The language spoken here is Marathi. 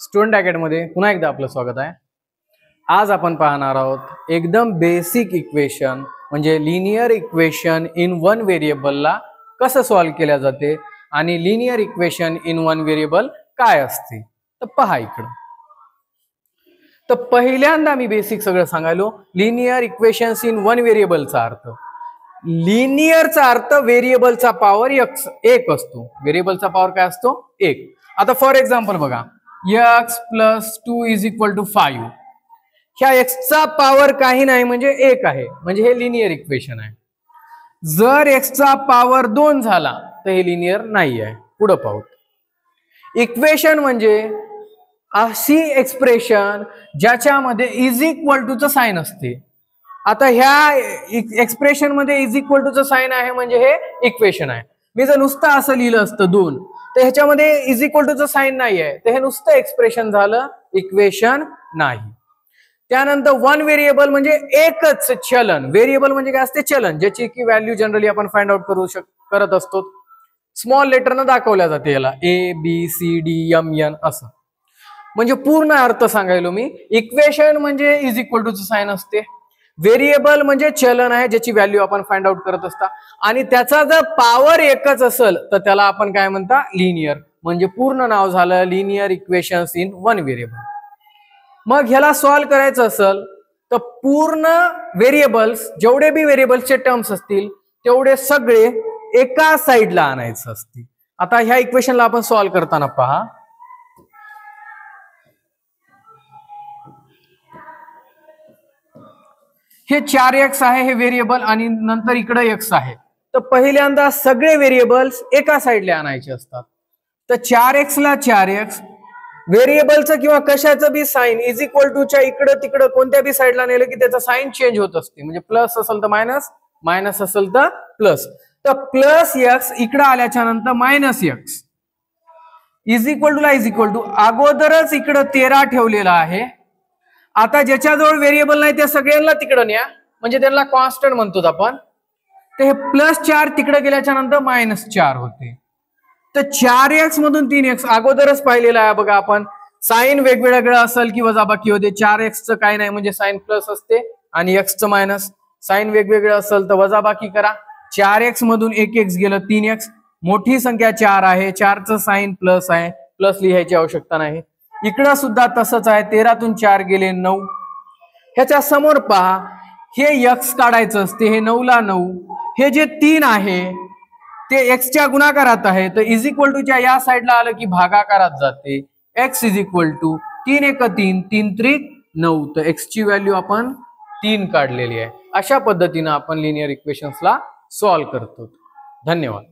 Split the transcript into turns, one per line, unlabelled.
स्टुडंट अकॅडमीमध्ये पुन्हा एकदा आपलं स्वागत आहे। आज आपण पाहणार आहोत एकदम बेसिक इक्वेशन म्हणजे लिनियर इक्वेशन इन वन व्हेरिएबलला कसं सॉल्व केल्या जाते आणि linear equation in one variable काय असते। तर पहा इकडं। तर पहिल्यांदा मी बेसिक सगळं सांगायलो। लिनियर इक्वेशन्स इन वन व्हेरिएबलचा अर्थ, लिनियरचा अर्थ व्हेरिएबलचा पॉवर एक असतो। व्हेरिएबलचा पॉवर काय असतो? एक। आता फॉर एक्झाम्पल बघा, x + 2 = 5। ह्या x चा पॉवर काही नाही म्हणजे एक आहे, म्हणजे हे लिनियर इक्वेशन आहे। जर x चा पॉवर 2 झाला तर हे लिनियर नाही आहे। पुढे पाहू। इक्वेशन म्हणजे अशी एक्सप्रेशन ज्याच्यामध्ये = चं साइन असते। आता ह्या एक्सप्रेशन मध्ये = चं साइन आहे म्हणजे हे इक्वेशन आहे। मी जर नुसतं असं लिहिलं असतं 2 तर ह्याच्यामध्ये = चं साइन नाही आहे, तर हे नुसतं एक्सप्रेशन झालं, इक्वेशन नाही। त्यानंतर वन व्हेरिएबल म्हणजे एकच चलन। व्हेरिएबल म्हणजे काय असते? चलन, ज्याची की व्हॅल्यू जनरली आपण फाइंड आउट करत असतो। स्मॉल लेटरनं दाखवल्या जाते याला ABCDMN असं। म्हणजे पूर्ण अर्थ सांगायलो मी, इक्वेशन म्हणजे = चं साइन असते, व्हेरिएबल म्हणजे चलन आहे ज्याची व्हॅल्यू आपण फाइंड आउट करत असता, आणि त्याचा जर पॉवर एकच असेल तर त्याला आपण काय म्हणता? लिनियर। म्हणजे पूर्ण नाव झालं linear equations in one variable. मग ह्याला सॉल्व करायचं असेल तर पूर्ण व्हेरिएबल्स, जेवढे बी व्हेरिएबल्सचे टर्म्स असतील तेवढे सगळे एका साइडला आणायचं असते। आता ह्या इक्वेशनला आपण सॉल्व करताना पहा, हे 4x आहे हे व्हेरिएबल आणि नंतर इकडे x आहे। तर पहिल्यांदा सगळे व्हेरिएबल्स एका साइडला आणायचे असतात। तर 4x ला 4x, व्हेरिएबलचं किंवा कशाचं बी साइन = च्या इकडं तिकडं कोणत्या बी साइडला नेलं की त्याचा साइन चेंज होत असते। म्हणजे प्लस असेल तर मायनस, मायनस असेल तर प्लस। तर +x इकडं आल्याच्या नंतर -x अगोदरच इकडं 13 ठेवलेला आहे। आता ज्याच्याजवळ व्हेरिएबल नाही त्या सगळ्यांना तिकडे न्या, म्हणजे त्याला कॉन्स्टंट म्हणतो आपण। तर हे +4 तिकडे गेल्याच्या नंतर -4 होते। तर 4x मधून 3x अगोदरच पाहिलेला आहे बघा आपण। साइन वेगवेगळं असेल की वजाबाकी होते। 4x चं काही नाही म्हणजे साइन प्लस असते आणि x चं मायनस। साइन वेगवेगळं असेल तर वजाबाकी करा। 4x मधून 1x गेलं 3x, मोठी संख्या 4 आहे, 4 चं साइन प्लस आहे, प्लस लिहायची आवश्यकता नाही। इकडं सुद्धा तसंच आहे, 13 तून 4 गेले 9। ह्याच्या समोर पहा, हे x काढायचं असते, हे 9 ला 9, हे जे 3 आहे ते x च्या गुणाकारात आहे, तर = च्या या साइडला आलं की भागाकारात जाते। x = 3 × 3 3 × 3 9, तर x ची व्हॅल्यू आपण 3 काढलेली आहे। अशा पद्धतीने आपण लिनियर इक्वेशन्सला सॉल्व करतो। धन्यवाद।